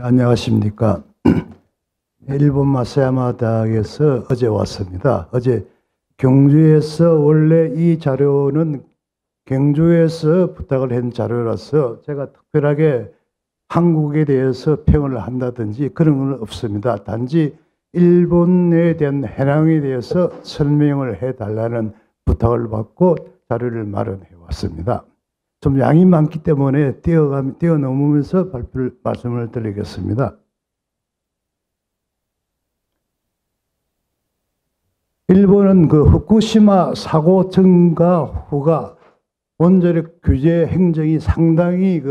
안녕하십니까. 일본 마사야마 대학에서 어제 왔습니다. 어제 경주에서 원래 이 자료는 경주에서 부탁을 한 자료라서 제가 특별하게 한국에 대해서 평을 한다든지 그런 건 없습니다. 단지 일본에 대한 해랑에 대해서 설명을 해달라는 부탁을 받고 자료를 마련해 왔습니다. 좀 양이 많기 때문에 뛰어넘으면서 말씀을 드리겠습니다. 일본은 그 후쿠시마 사고 전과 후가 원자력 규제 행정이 상당히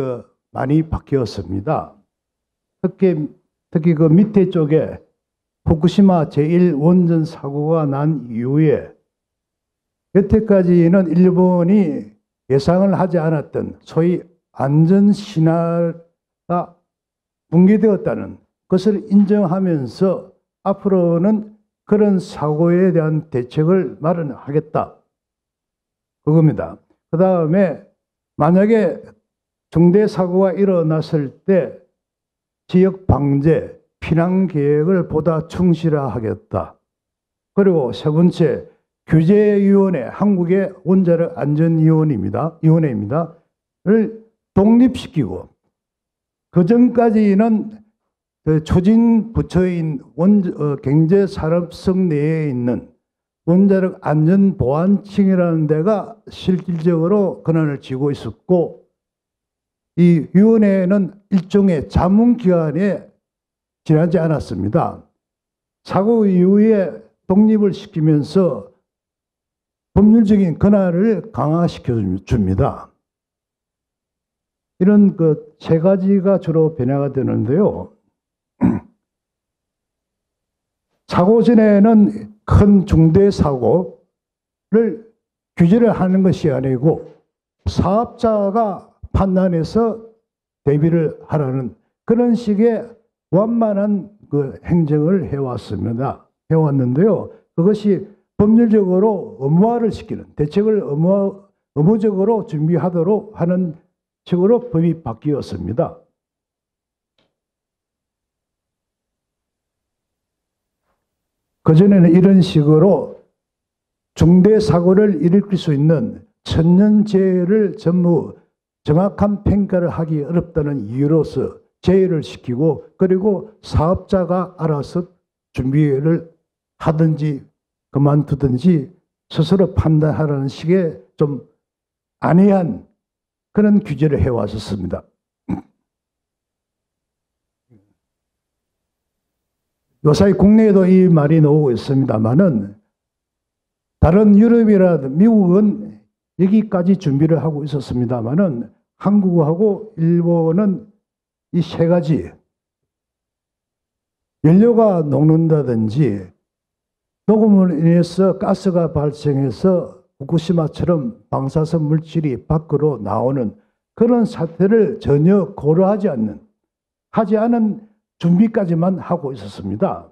많이 바뀌었습니다. 특히 그 밑에 쪽에 후쿠시마 제1원전 사고가 난 이후에 여태까지는 일본이 예상을 하지 않았던 소위 안전신화가 붕괴되었다는 것을 인정하면서 앞으로는 그런 사고에 대한 대책을 마련하겠다. 그겁니다. 그 다음에 만약에 중대 사고가 일어났을 때 지역 방제, 피난 계획을 보다 충실화하겠다. 그리고 세 번째, 규제위원회, 한국의 원자력 안전위원회입니다. 를 독립시키고, 그 전까지는 초진 부처인 경제산업성 내에 있는 원자력 안전보안청이라는 데가 실질적으로 권한을 쥐고 있었고, 이 위원회는 일종의 자문기관에 지나지 않았습니다. 사고 이후에 독립을 시키면서 법률적인 권한을 강화시켜 줍니다. 이런 세 가지가 주로 변화가 되는데요. 사고 전에는 큰 중대 사고를 규제를 하는 것이 아니고 사업자가 판단해서 대비를 하라는 그런 식의 완만한 행정을 해왔는데요. 그것이 법률적으로 의무화를 시키는, 대책을 의무적으로 준비하도록 하는 식으로 법이 바뀌었습니다. 그전에는 이런 식으로 중대 사고를 일으킬 수 있는 천연재해를 전부 정확한 평가를 하기 어렵다는 이유로서 제외를 시키고, 그리고 사업자가 알아서 준비를 하든지 그만두든지 스스로 판단하라는 식의 좀 안이한 그런 규제를 해왔었습니다. 요사이 국내에도 이 말이 나오고 있습니다만은 다른 유럽이라든 미국은 여기까지 준비를 하고 있었습니다만은 한국하고 일본은 이 세 가지, 연료가 녹는다든지 녹음으로 인해서 가스가 발생해서 후쿠시마처럼 방사선 물질이 밖으로 나오는 그런 사태를 전혀 고려하지 않은 준비까지만 하고 있었습니다.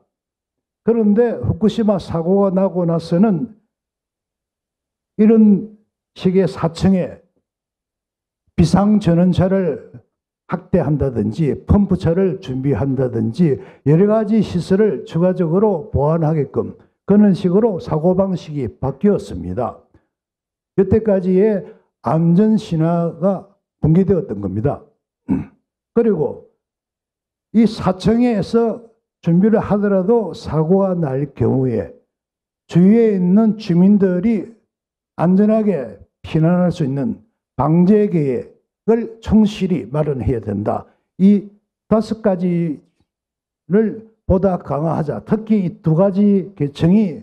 그런데 후쿠시마 사고가 나고 나서는 이런 식의 사청에 비상전원차를 확대한다든지 펌프차를 준비한다든지 여러 가지 시설을 추가적으로 보완하게끔 그런 식으로 사고방식이 바뀌었습니다. 여태까지의 안전신화가 붕괴되었던 겁니다. 그리고 이 사청에서 준비를 하더라도 사고가 날 경우에 주위에 있는 주민들이 안전하게 피난할 수 있는 방제 계획을 충실히 마련해야 된다. 이 5가지를 보다 강화하자. 특히 이 2가지 계층이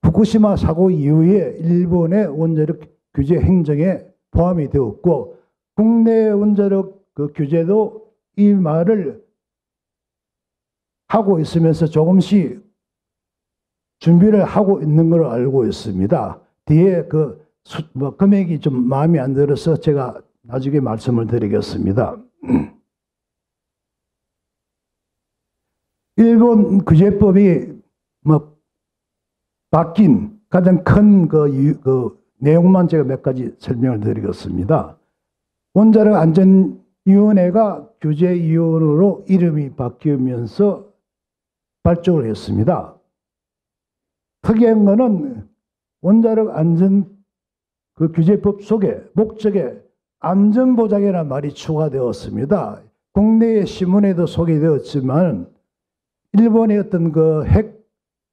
후쿠시마 사고 이후에 일본의 원자력 규제 행정에 포함이 되었고, 국내 원자력 규제도 이 말을 하고 있으면서 조금씩 준비를 하고 있는 걸로 알고 있습니다. 뒤에 금액이 좀 마음에 안 들어서 제가 나중에 말씀을 드리겠습니다. 일본 규제법이 바뀐 가장 큰 내용만 제가 몇 가지 설명을 드리겠습니다. 원자력 안전위원회는 위원회가 규제위원회로 이름이 바뀌면서 발족을 했습니다. 특이한 것은 원자력 안전 규제법 속에 목적에 안전보장이라는 말이 추가되었습니다. 국내의 신문에도 소개되었지만 일본의 어떤 핵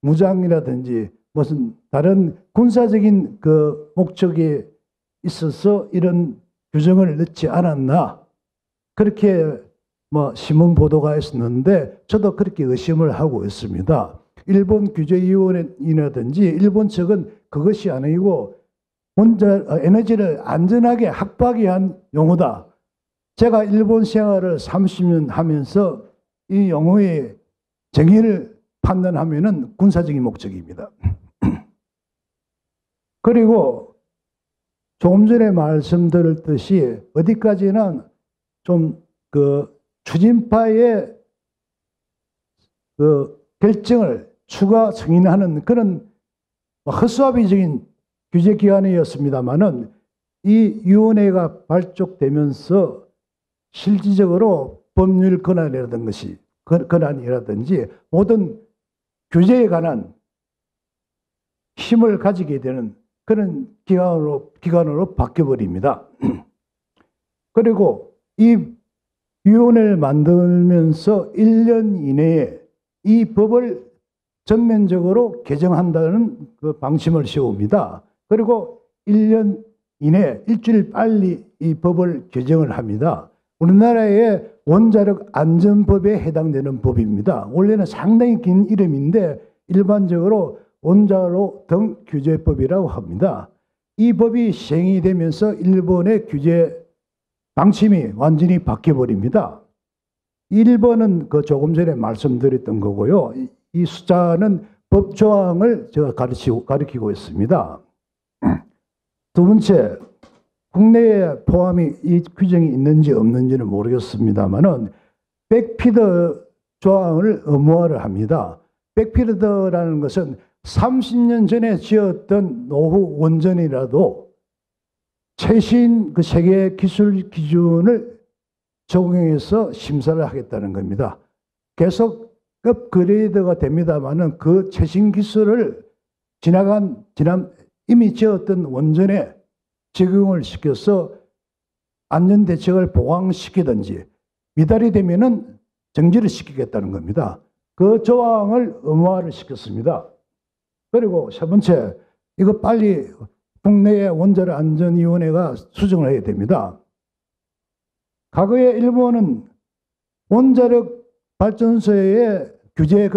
무장이라든지 무슨 다른 군사적인 목적이 있어서 이런 규정을 넣지 않았나 그렇게 신문 보도가 있었는데 저도 그렇게 의심을 하고 있습니다. 일본 규제위원회라든지 일본 측은 그것이 아니고 에너지를 안전하게 확보하기 위한 용어다. 제가 일본 생활을 30년 하면서 이 용어의 정의를 판단하면은 군사적인 목적입니다. 그리고 조금 전에 말씀드렸듯이 어디까지는 좀 추진파의 결정을 추가 승인하는 그런 허수아비적인 규제기관이었습니다만은 이 위원회가 발족되면서 실질적으로 법률 권한이라든지 모든 규제에 관한 힘을 가지게 되는 그런 기관으로 바뀌어버립니다. 그리고 이 위원회를 만들면서 1년 이내에 이 법을 전면적으로 개정한다는 방침을 세웁니다. 그리고 1년 이내 일주일 빨리 이 법을 개정을 합니다. 우리나라의 원자력 안전법에 해당되는 법입니다. 원래는 상당히 긴 이름인데 일반적으로 원자로 등 규제법이라고 합니다. 이 법이 시행이 되면서 일본의 규제 방침이 완전히 바뀌어버립니다. 1번은 조금 전에 말씀드렸던 거고요. 이 숫자는 법조항을 제가 가리키고 있습니다. 두 번째, 국내에 포함이 이 규정이 있는지 없는지는 모르겠습니다만은 백피더 조항을 의무화를 합니다. 백피더라는 것은 30년 전에 지었던 노후 원전이라도 최신 세계 기술 기준을 적용해서 심사를 하겠다는 겁니다. 계속 업그레이드가 됩니다만은 그 최신 기술을 이미 지었던 원전에 적용을 시켜서 안전대책을 보강시키든지 미달이 되면은 정지를 시키겠다는 겁니다. 그 조항을 의무화를 시켰습니다. 그리고 세 번째, 이거 빨리 국내의 원자력 안전위원회가 수정을 해야 됩니다. 과거에 일본은 원자력 발전소의 규제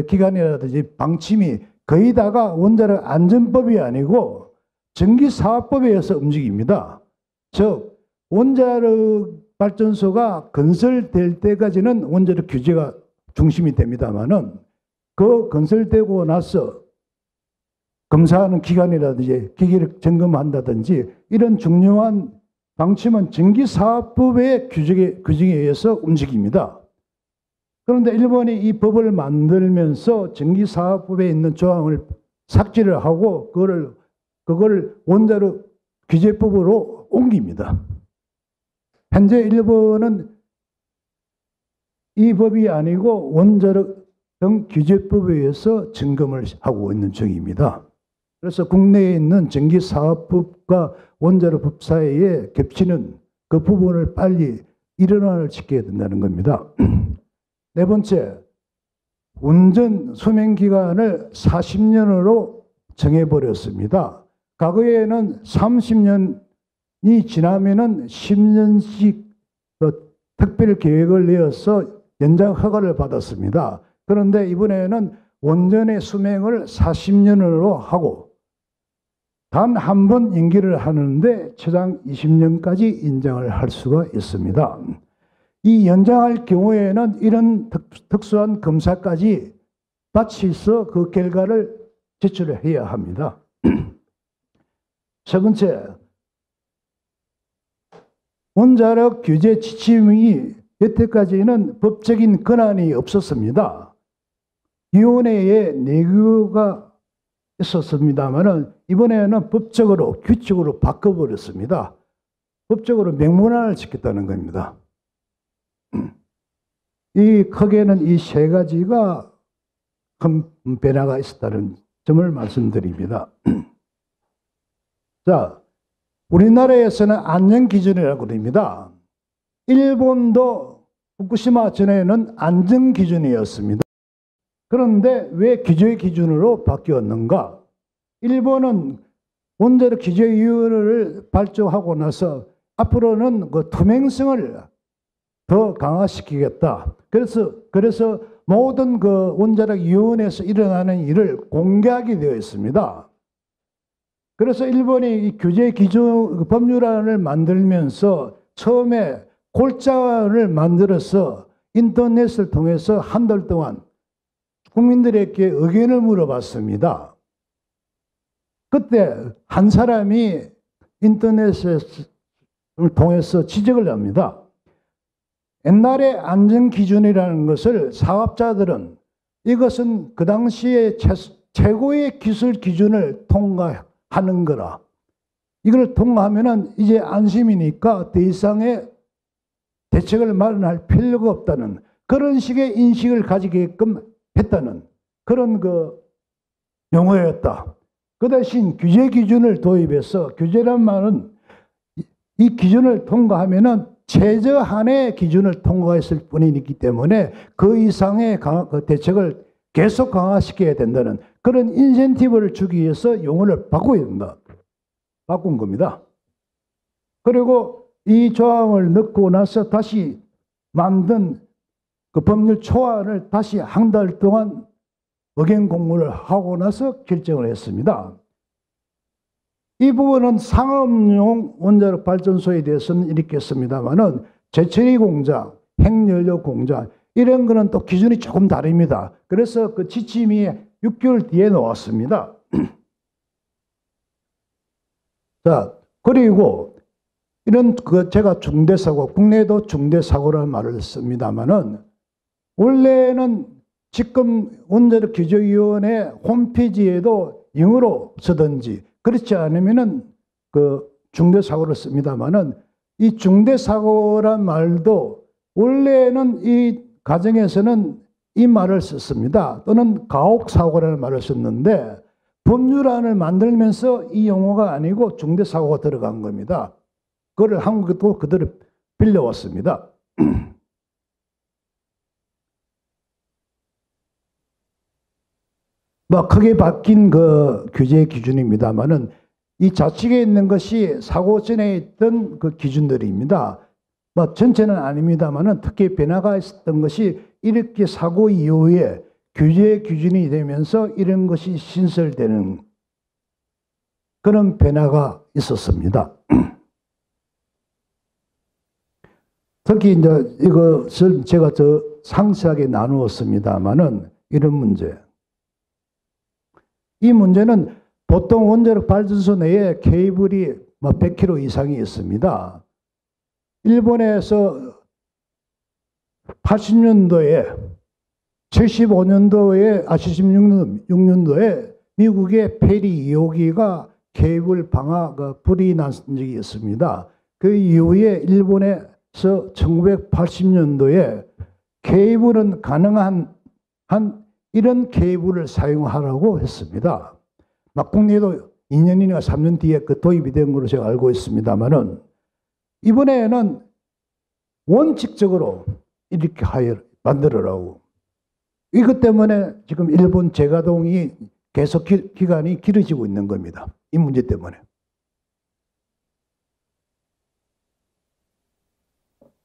기관이라든지 방침이 거의 다가 원자력 안전법이 아니고 전기사업법에 의해서 움직입니다. 즉 원자력 발전소가 건설될 때까지는 원자력 규제가 중심이 됩니다만은 그 건설되고 나서 검사하는 기관이라든지 기기를 점검한다든지 이런 중요한 방침은 전기사업법의 규정에 의해서 움직입니다. 그런데 일본이 이 법을 만들면서 전기사업법에 있는 조항을 삭제를 하고 그걸 원자력 규제법으로 옮깁니다. 현재 일본은 이 법이 아니고 원자력 등 규제법에 의해서 점검을 하고 있는 중입니다. 그래서 국내에 있는 전기사업법과 원자력법 사이에 겹치는 그 부분을 빨리 일어나를 시켜야 된다는 겁니다. 네 번째, 운전 수명기간을 40년으로 정해버렸습니다. 과거에는 30년이 지나면은 10년씩 특별 계획을 내어서 연장 허가를 받았습니다. 그런데 이번에는 원전의 수명을 40년으로 하고 단 한 번 임기를 하는데 최장 20년까지 인정을 할 수가 있습니다. 이 연장할 경우에는 이런 특수한 검사까지 바치서 그 결과를 제출해야 합니다. 세 번째, 원자력 규제 지침이 여태까지는 법적인 권한이 없었습니다. 위원회에 내규가 있었습니다만은 이번에는 법적으로 규칙으로 바꿔버렸습니다. 법적으로 명문화를 시켰다는 겁니다. 이 크게는 이 세 가지가 큰 변화가 있었다는 점을 말씀드립니다. 자, 우리나라에서는 안전기준이라고 합니다. 일본도 후쿠시마 전에는 안전기준이었습니다. 그런데 왜 규제 기준으로 바뀌었는가? 일본은 원자력 규제위원회를 발족하고 나서 앞으로는 그 투명성을 더 강화시키겠다. 그래서 모든 그 원자력 위원회에서 일어나는 일을 공개하게 되어 있습니다. 그래서 일본이 이 규제 기준 법률안을 만들면서 처음에 골자를 만들어서 인터넷을 통해서 한 달 동안 국민들에게 의견을 물어봤습니다. 그때 한 사람이 인터넷을 통해서 지적을 합니다. 옛날에 안전기준이라는 것을 사업자들은 이것은 그 당시에 최고의 기술 기준을 통과하는 거라. 이걸 통과하면 이제 안심이니까 더 이상의 대책을 마련할 필요가 없다는 그런 식의 인식을 가지게끔 했다는 그런 그 용어였다. 그 대신 규제 기준을 도입해서 규제란 말은 이 기준을 통과하면은 최저한의 기준을 통과했을 뿐이기 때문에 그 이상의 그 대책을 계속 강화시켜야 된다는 그런 인센티브를 주기 위해서 용어를 바꿔야 된다. 바꾼 겁니다. 그리고 이 조항을 넣고 나서 다시 만든 그 법률 초안을 다시 한 달 동안 의견 공부를 하고 나서 결정을 했습니다. 이 부분은 상업용 원자력 발전소에 대해서는 이렇게 했습니다만은 재처리 공장, 핵연료 공장 이런 거는 또 기준이 조금 다릅니다. 그래서 그 지침이 6개월 뒤에 나왔습니다. 자, 그리고 이런 그 제가 중대사고, 국내도 중대사고라는 말을 씁니다만은 원래는 지금 원자력 규제위원회 홈페이지에도 영어로 쓰든지 그렇지 않으면은 그 중대사고를 씁니다만은 이 중대사고란 말도 원래는 이 가정에서는 이 말을 썼습니다. 또는 가혹사고라는 말을 썼는데 법률안을 만들면서 이 용어가 아니고 중대사고가 들어간 겁니다. 그걸 한국도 그대로 빌려왔습니다. 뭐 크게 바뀐 그 규제 기준입니다만은 이 좌측에 있는 것이 사고 전에 있던 그 기준들입니다. 뭐 전체는 아닙니다만은 특히 변화가 있었던 것이 이렇게 사고 이후에 규제 기준이 되면서 이런 것이 신설되는 그런 변화가 있었습니다. 특히 이제 이것을 제가 더 상세하게 나누었습니다만은 이런 문제. 이 문제는 보통 원자력 발전소 내에 케이블이 100km 이상이 있습니다. 일본에서 80년도에 76년도에 미국의 페리 2호기가 케이블 방화 불이 난 적이 있습니다. 그 이후에 일본에서 1980년도에 케이블은 가능한 이런 케이블을 사용하라고 했습니다. 국내도 2년이나 3년 뒤에 그 도입이 된 걸로 제가 알고 있습니다만은 이번에는 원칙적으로 이렇게 만들어라고. 이것 때문에 지금 일본 재가동이 계속 기간이 길어지고 있는 겁니다. 이 문제 때문에.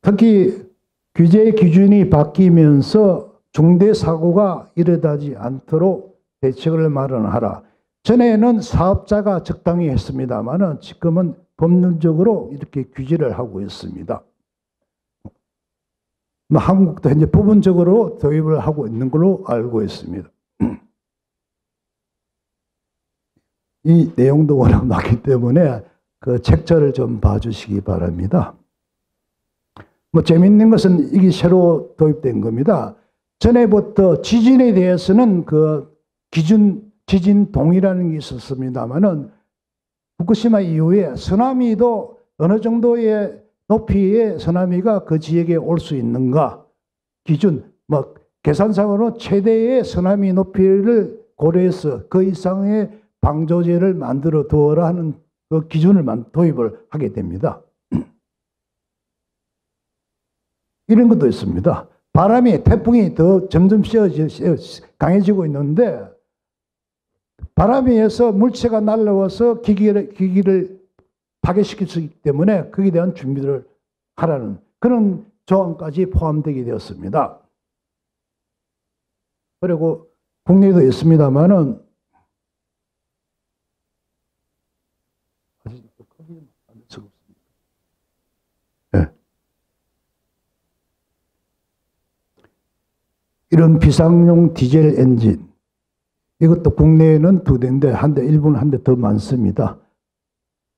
특히 규제 기준이 바뀌면서 중대사고가 일어나지 않도록 대책을 마련하라. 전에는 사업자가 적당히 했습니다만은 지금은 법률적으로 이렇게 규제를 하고 있습니다. 한국도 현재 부분적으로 도입을 하고 있는 걸로 알고 있습니다. 이 내용도 워낙 많기 때문에 그 책자를 좀 봐주시기 바랍니다. 재밌는 것은 이게 새로 도입된 겁니다. 전에부터 지진에 대해서는 그 기준 지진 동이라는 게 있었습니다만은 후쿠시마 이후에 쓰나미도 어느 정도의 높이의 쓰나미가 그 지역에 올 수 있는가 기준, 뭐 계산상으로 최대의 쓰나미 높이를 고려해서 그 이상의 방조제를 만들어 두어라 하는 그 기준을 도입을 하게 됩니다. 이런 것도 있습니다. 바람이, 태풍이 더 점점 강해지고 있는데 바람에 의해서 물체가 날라와서 기기를 파괴시킬 수 있기 때문에 거기에 대한 준비를 하라는 그런 조항까지 포함되게 되었습니다. 그리고 국내에도 있습니다만은 네. 이런 비상용 디젤 엔진 이것도 국내에는 2대인데 한 대, 일본은 한 대 더 많습니다.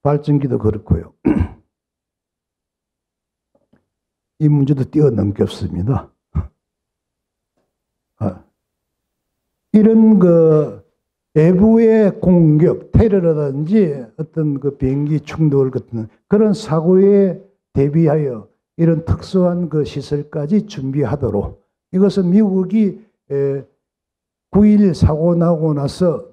발전기도 그렇고요. 이 문제도 뛰어넘겼습니다. 이런 그 외부의 공격, 테러라든지 어떤 그 비행기 충돌 같은 그런 사고에 대비하여 이런 특수한 그 시설까지 준비하도록 이것은 미국이 9.11 사고 나고 나서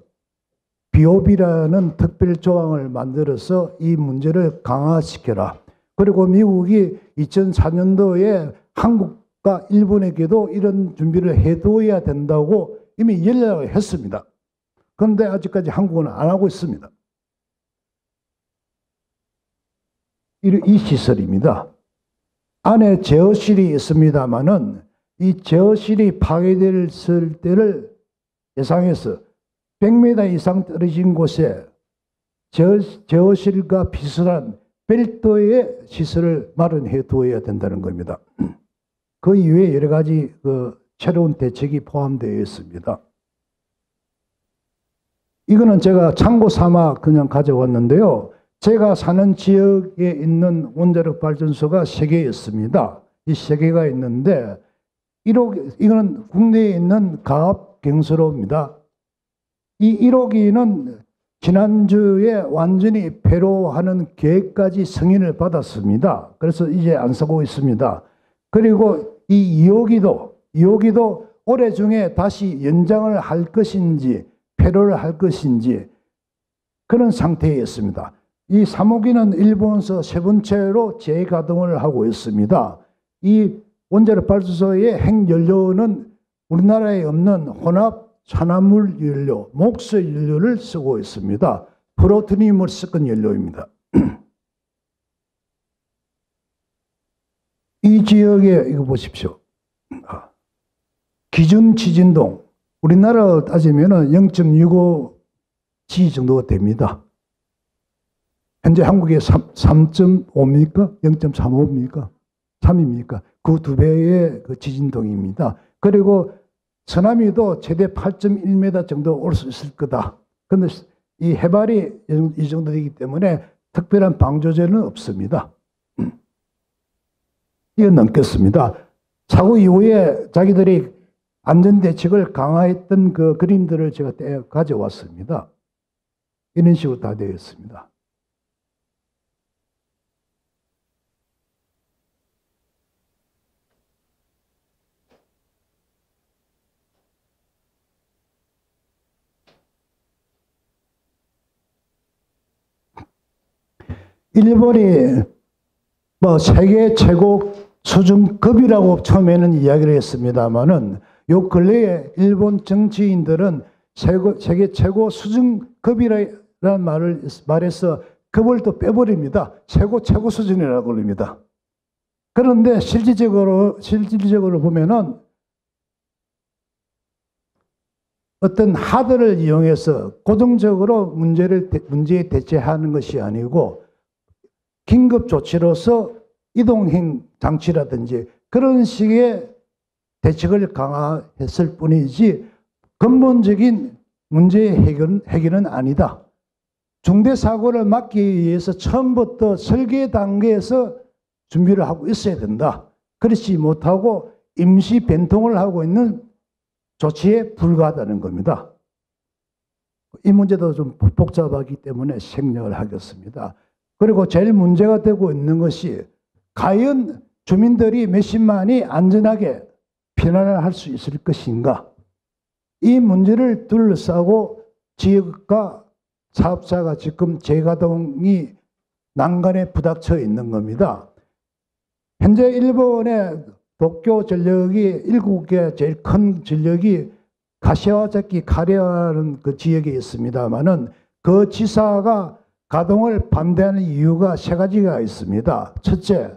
BOB라는 특별 조항을 만들어서 이 문제를 강화시켜라. 그리고 미국이 2004년도에 한국과 일본에게도 이런 준비를 해둬야 된다고 이미 연락을 했습니다. 그런데 아직까지 한국은 안 하고 있습니다. 이 시설입니다. 안에 제어실이 있습니다만은 이 제어실이 파괴될 때를 예상해서 100m 이상 떨어진 곳에 제어실과 비슷한 별도의 시설을 마련해 두어야 된다는 겁니다. 그 이외에 여러 가지 새로운 대책이 포함되어 있습니다. 이거는 제가 참고 삼아 그냥 가져왔는데요. 제가 사는 지역에 있는 원자력 발전소가 3개 있습니다. 이 3개가 있는데 이거는 국내에 있는 가압 경수로입니다. 이 1호기는 지난주에 완전히 폐로하는 계획까지 승인을 받았습니다. 그래서 이제 안 쓰고 있습니다. 그리고 이 2호기도 올해 중에 다시 연장을 할 것인지 폐로를 할 것인지 그런 상태에 있습니다. 이 3호기는 일본에서 3번째로 재가동을 하고 있습니다. 이 원자력 발전소의 핵연료는 우리나라에 없는 혼합 산화물 연료, 목수 연료를 쓰고 있습니다. 프로토늄을 섞은 연료입니다. 이 지역에 이거 보십시오. 기준 지진동 우리나라로 따지면 0.65G 정도가 됩니다. 현재 한국에 3.5입니까? 0.35입니까? 3입니까? 그 2배의 그 지진동입니다. 그리고 쓰나미도 최대 8.1m 정도 올 수 있을 거다. 그런데 이 해발이 이 정도 되기 때문에 특별한 방조제는 없습니다. 이건 넘겠습니다. 사고 이후에 자기들이 안전대책을 강화했던 그 그림들을 제가 가져왔습니다. 이런 식으로 다 되어 있습니다. 일본이 뭐 세계 최고 수준급이라고 처음에는 이야기를 했습니다만은 요 근래에 일본 정치인들은 세계 최고 수준급이라는 말을 말해서 급을 또 빼버립니다. 최고 수준이라고 그럽니다. 그런데 실질적으로 보면은 어떤 하드를 이용해서 고정적으로 문제에 대처하는 것이 아니고 긴급 조치로서 이동행 장치라든지 그런 식의 대책을 강화했을 뿐이지 근본적인 문제의 해결은 아니다. 중대 사고를 막기 위해서 처음부터 설계 단계에서 준비를 하고 있어야 된다. 그렇지 못하고 임시 변통을 하고 있는 조치에 불과하다는 겁니다. 이 문제도 좀 복잡하기 때문에 생략을 하겠습니다. 그리고 제일 문제가 되고 있는 것이 과연 주민들이 몇십만이 안전하게 피난을 할 수 있을 것인가. 이 문제를 둘러싸고 지역과 사업자가 지금 재가동이 난간에 부닥쳐 있는 겁니다. 현재 일본의 도쿄 전력이 7개 제일 큰 전력이 가시와자키 카레라는 그 지역에 있습니다만은 그 지사가 가동을 반대하는 이유가 세 가지가 있습니다. 첫째,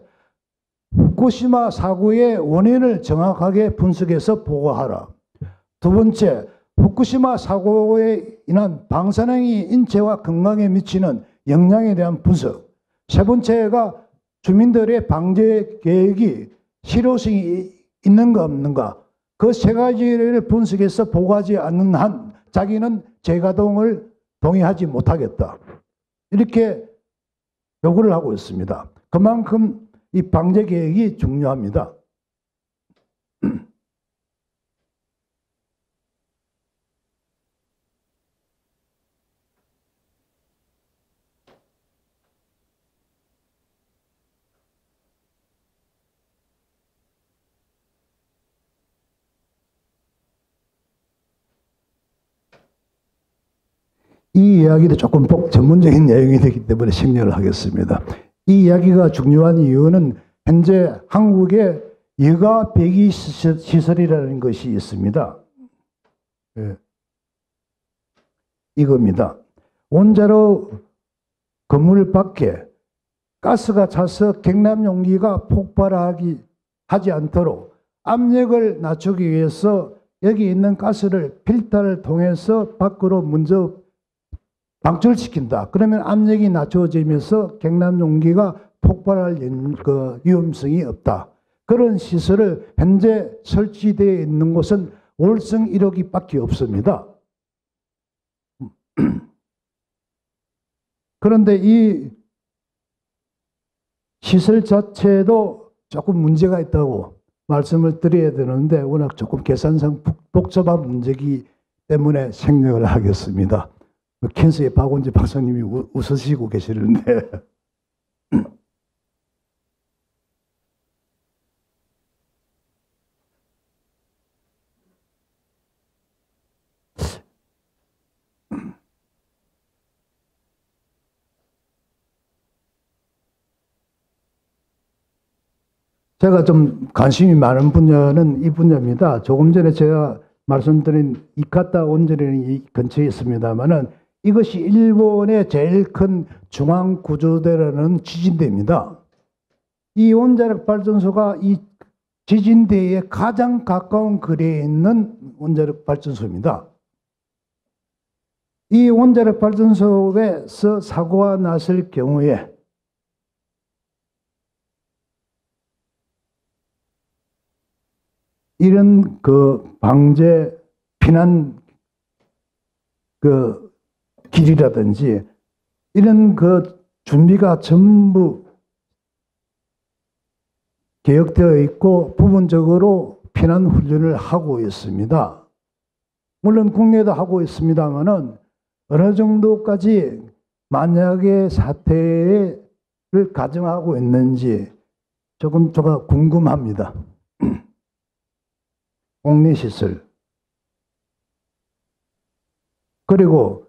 후쿠시마 사고의 원인을 정확하게 분석해서 보고하라. 두 번째, 후쿠시마 사고에 인한 방사능이 인체와 건강에 미치는 영향에 대한 분석. 세 번째가 주민들의 방제 계획이 실효성이 있는가 없는가. 그 세 가지를 분석해서 보고하지 않는 한 자기는 재가동을 동의하지 못하겠다. 이렇게 요구를 하고 있습니다. 그만큼 이 방제 계획이 중요합니다. 이 이야기도 조금 전문적인 내용이 되기 때문에 생략을 하겠습니다. 이 이야기가 중요한 이유는 현재 한국에 여가 배기 시설이라는 것이 있습니다. 네. 이겁니다. 원자로 건물 밖에 가스가 차서 경남 용기가 하지 않도록 압력을 낮추기 위해서 여기 있는 가스를 필터를 통해서 밖으로 먼저 방출시킨다. 그러면 압력이 낮춰지면서 경남 용기가 폭발할 위험성이 없다. 그런 시설을 현재 설치되어 있는 곳은 월성 1호기 밖에 없습니다. 그런데 이 시설 자체도 조금 문제가 있다고 말씀을 드려야 되는데 워낙 조금 계산상 복잡한 문제이기 때문에 생략을 하겠습니다. 캔스의 박원재 박사님이 웃으시고 계시는데 제가 좀 관심이 많은 분야는 이 분야입니다. 조금 전에 제가 말씀드린 이카타 원전이 이 근처에 있습니다만은 이것이 일본의 제일 큰 중앙구조대라는 지진대입니다. 이 원자력 발전소가 이 지진대에 가장 가까운 거리에 있는 원자력 발전소입니다. 이 원자력 발전소에서 사고가 났을 경우에 이런 방제 피난 길이라든지 이런 준비가 전부 계획되어 있고 부분적으로 피난 훈련을 하고 있습니다. 물론 국내도 하고 있습니다만은 어느 정도까지 만약의 사태를 가정하고 있는지 조금 제가 궁금합니다. 공리시설. 그리고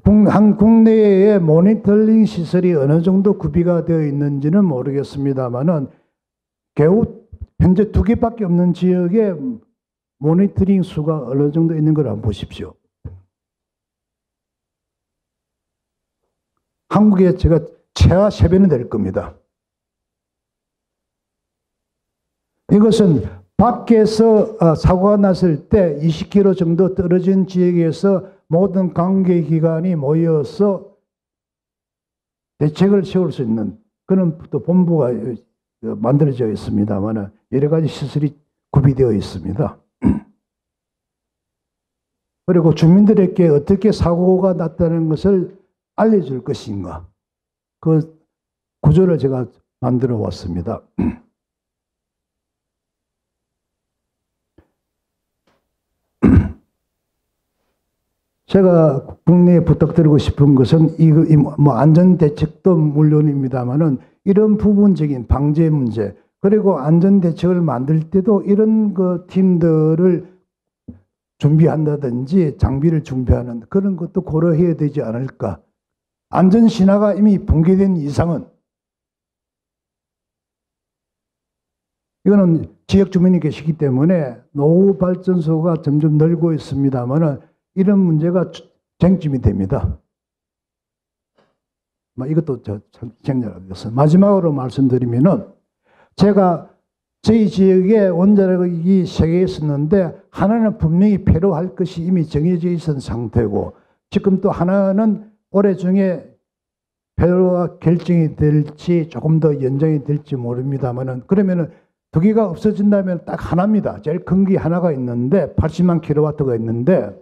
국내에 모니터링 시설이 어느 정도 구비가 되어 있는지는 모르겠습니다만은 겨우 현재 2개밖에 없는 지역에 모니터링 수가 어느 정도 있는 걸 한번 보십시오. 한국에 제가 최하 3배는 될 겁니다. 이것은 밖에서 사고가 났을 때 20km 정도 떨어진 지역에서 모든 관계기관이 모여서 대책을 세울 수 있는 그런 또 본부가 만들어져 있습니다만 여러 가지 시설이 구비되어 있습니다. 그리고 주민들에게 어떻게 사고가 났다는 것을 알려줄 것인가. 그 구조를 제가 만들어 왔습니다. 제가 국내에 부탁드리고 싶은 것은 뭐 안전 대책도 물론입니다만은 이런 부분적인 방제 문제 그리고 안전 대책을 만들 때도 이런 그 팀들을 준비한다든지 장비를 준비하는 그런 것도 고려해야 되지 않을까. 안전 신화가 이미 붕괴된 이상은 이거는 지역 주민이 계시기 때문에 노후 발전소가 점점 늘고 있습니다만은 이런 문제가 쟁점이 됩니다. 이것도 생략하겠습니다. 마지막으로 말씀드리면은 제가 저희 지역에 원자력이 3개 있었는데 하나는 분명히 폐로할 것이 이미 정해져 있는 상태고 지금 또 하나는 올해 중에 폐로가 결정이 될지 조금 더 연장이 될지 모릅니다만은 그러면은 2개가 없어진다면 딱 하나입니다. 제일 큰 게 하나가 있는데 80만 킬로와트가 있는데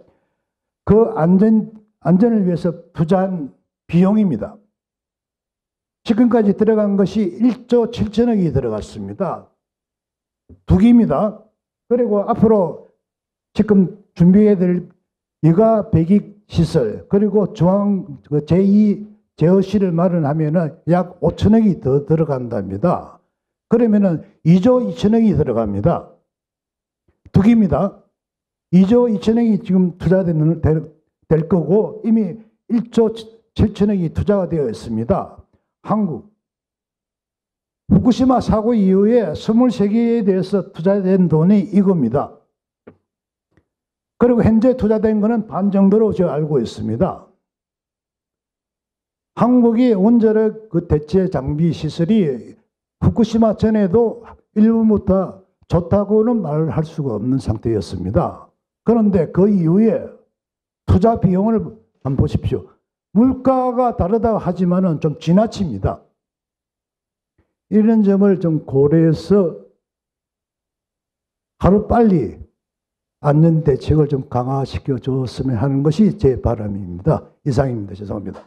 그 안전을 위해서 투자한 비용입니다. 지금까지 들어간 것이 1조 7천억이 들어갔습니다. 2개입니다. 그리고 앞으로 지금 준비해야 될 여가 배기 시설 그리고 중앙 제2 제어실을 마련하면은 약 5천억이 더 들어간답니다. 그러면은 2조 2천억이 들어갑니다. 2개입니다. 2조 2천억이 지금 될 거고 이미 1조 7천억이 투자가 되어 있습니다. 한국 후쿠시마 사고 이후에 23개에 대해서 투자된 돈이 이겁니다. 그리고 현재 투자된 것은 반 정도로 제가 알고 있습니다. 한국이 원자력 그 대체 장비 시설이 후쿠시마 전에도 일본부터 좋다고는 말을 할 수가 없는 상태였습니다. 그런데 그 이후에 투자 비용을 한번 보십시오. 물가가 다르다고 하지만은 좀 지나칩니다. 이런 점을 좀 고려해서 하루빨리 안전 대책을 좀 강화시켜 줬으면 하는 것이 제 바람입니다. 이상입니다. 죄송합니다.